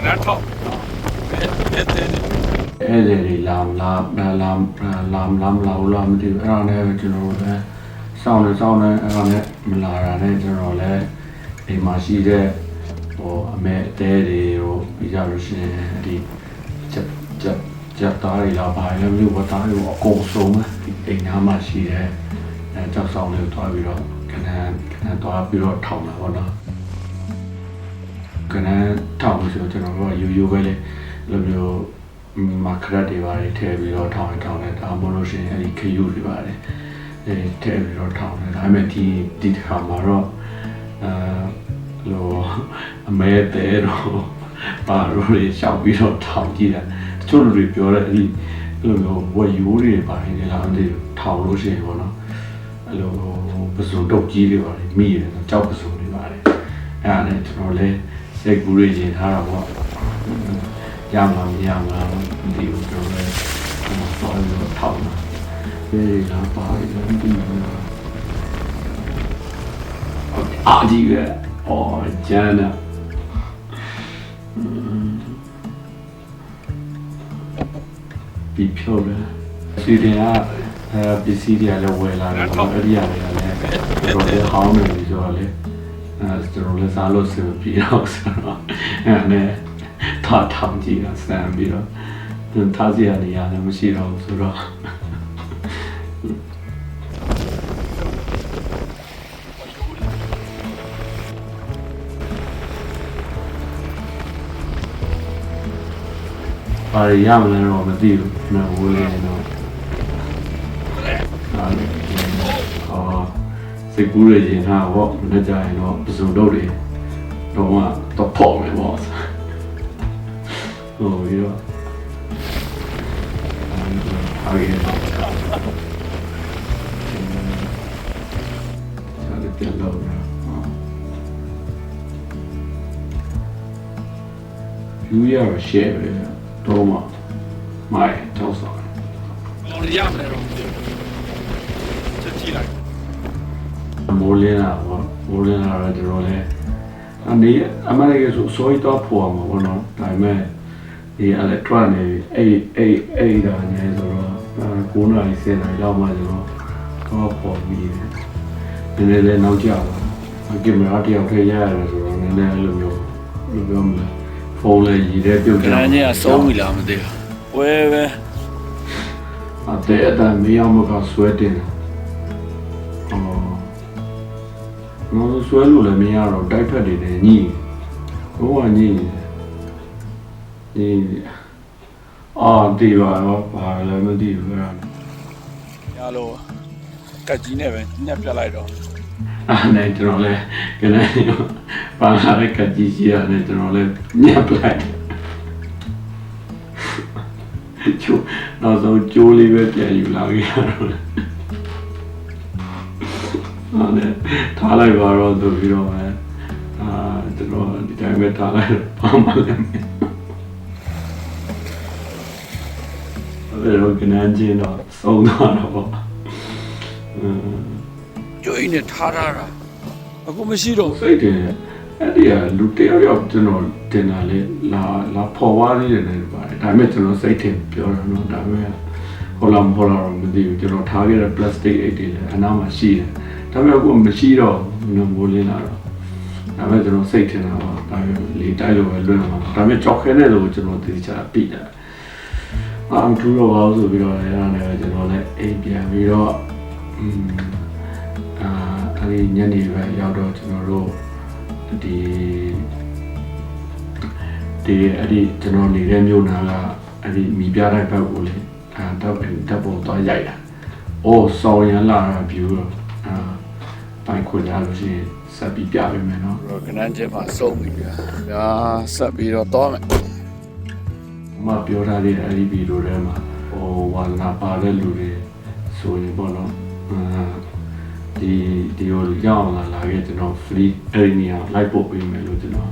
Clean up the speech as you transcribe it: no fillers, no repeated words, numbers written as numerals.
Not top. အဲ့ဒီလာမသိဘူးအဲ့ဒါနဲ့ကျွန်တော်လည်းစောင်းနေအဲ့ဒါနဲ့မလာတာနဲ့ကျွန်တော်လည်းအိမ်မှာရှိတဲ့ဟိုအမေတဲတွေဟိုပြီးကြလို့ရှိရင်ဒီချက်သားတွေလာပါရင်လည်းဘာသားတွေအကုန်ဆုံးဒီအိမ်သားမှာရှိတဲ့ကြောက်ဆောင်လေးကိုတွားပြီးတော့ခဏတွားပြီးတော့ထောင်တာပေါ့နော်ခဏထောင်လို့ဆိုတော့ကျွန်တော်တို့ကယူပဲလေလိုမျိုးမာကရက်တွေပါတယ်ထည့်ပြီးတော့ထောင်းတယ်ဒါမှမဟုတ်ရှင်အဲ့ဒီခယူတွေပါတယ်ထည့်ပြီးတော့ထောင်းတယ်ဒါပေမဲ့ဒီတစ်ခါမှာတော့လိုအမဲတဲတော့ပါလို့ရှောက်ပြီးတော့ထောင်းကြည့်တာတချို့လူတွေပြောတဲ့အဲ့ဒီလိုမျိုးဝက်ယူတွေပါတယ်လေလားအဲ့ဒီထောင်းလို့ရှိရင်ပေါ့နော်အဲ့လိုပစုံတုတ်ကြီးတွေပါတယ်မိရတယ်ကြောက်ပစုံတွေပါတယ်အဲ့ဒါနဲ့ကျွန်တော်လည်းစိတ်ကူးရရင်ထားတာပေါ့ရမှာမသိဘူးကျွန်တော်လည်းဆောင်းလို့ထောက်တာဒီလာပါရင်ဒီအာဒီကအော်ကျန်တာပြီးဖြောတယ်စီးတယ်ပစ္စည်းတွေလည်းဝယ်လာတယ်အဲ့ဒီရတယ်လည်းတော်တော်ဟောင်းနေပြီဆိုတော့လေကျွန်တော်လည်းစားလို့စပြီးတော့ဆိုတော့အဲ့နဲ့ထောင်ကြည့်တာစမ်းပြီးတော့သူထားစီရနေရတယ်မရှိတော့ဘူးဆိုတော့ဘာရမလဲတော့မသိဘူးနော်ဝေးနေတော့စိတ်ကူးရရင်ဟာပေါ့မနေ့ကျရင်တော့ပစုံတော့တွေတော့ပေါ့မယ်ပေါ့ဟိုပြီးတော့အားရတော့ဆက်တက်လို့ယူရတော့ share ပဲတော့မိုင်တော့ဆော Oh, ja, maar daarom. Zet hier uit. မိုးလင်းလာတော့ကျွန်တော်လည်းအနေအမှန်တကယ်ဆိုစောကြီးတော့ဖို့အောင်ပါဘောနော်ဒါပေမဲ့ဒီ electron နေအဲ့ဒါနေဆိုတော့9နာရီ10နာရီလောက်မှကျွန်တော်တော့ပေါ်ပြီးနည်းနည်းလေးနောက်ကျပါကင်မရာတယောက်ထည့်ရရတယ်ဆိုတော့နည်းနည်းအဲ့လိုမျိုးဘယ်လိုပြောမလဲဖုန်းလေးရည်တဲ့ပြုတ်တယ် ခဏချင်းကစိုးပြီလားမသိဘူးဝဲပဲ အဲ့ဒါမရောက်မကဆွဲတင်တယ်နော်ဆွဲလို့လည်းမရတော့တိုက်ဖက်တွေနဲ့ညှိဘိုးကညှိဒီပါတော့ဘာလည်းမသိဘူးအဲ့ဒါ ရလို့ကတ်ကြီးနဲ့ပဲညက်ပြလိုက်တော့ နဲ့ကျွန်တော်လည်းခဏပါလာတဲ့ကကြီးရှိရတယ်ကျွန်တော်လည်းညက်ပလိုက်ချိုးနောက်ဆုံးကျိုးလေးပဲပြန်ယူလာခဲ့ရတော့အဲ့ထားလိုက်ပါတော့ဆိုပြီးတော့ကျွန်တော်ဒီတိုင်းပဲထားလိုက်ပါမလဲအဲ့တော့ကနန်းချင်းတော့သုံးသွားတော့ပေါ့ကျွေးနဲ့ထားတာအခုမရှိတော့ စိတ်တယ်အဲ့ဒီကလူတယောက်ကျွန်တော်တင်တာလေလာပေါ်သွားသေးတယ်လည်းပါတယ်ဒါပေမဲ့ကျွန်တော်စိတ်ထင်ပြောတာနော်ဒါပေမဲ့ဟောလာမသိဘူးကျွန်တော်ထားခဲ့တဲ့ plastic အိတ်တွေလည်းအနားမှာရှိတယ်ဒါပေမဲ့အခုမရှိတော့မိုးလင်းလာတော့ဒါပေမဲ့ကျွန်တော်စိတ်ထင်တာပါဒါပေမဲ့လေတိုက်လို့ပဲလွတ်လာမှာဒါပေမဲ့ကြောက်ခဲတဲ့လို့ကျွန်တော်သိချာပြီးတာအထူးတော့ပါဆိုပြီးတော့လည်းအဲ့ဒါနဲ့ကျွန်တော်လည်းအိမ်ပြန်ပြီးတော့အဲ့ဒီညနေပဲရောက်တော့ကျွန်တော်တို့ဒီအဲ့ဒီကျွန်တော်နေတဲ့မြို့နာကအဲ့ဒီမိပြတဲ့ဘက်ကိုလေတပ်ပုံသွားရိုက်တာ။အိုးဆောင်းရလာတာ view တော့ပိုင်ခွင့်ရလို့ရှိရင်ဆက်ပြီးပြပေးမယ်နော် ကနန်းချင်းမှာစုံပြီဗျာဆက်ပြီးတော့တော့မယ် ။မပြောထားတဲ့အဲ့ဒီဗီဒီယိုထဲမှာဝါနာပါတဲ့လူတွေဆိုရင်ပေါ့နော်ဒီကိုရောက်လာခဲ့ကျွန်တော် free အဲ့ဒီနေရာလိုက်ပို့ပေးမယ်လို့ကျွန်တော်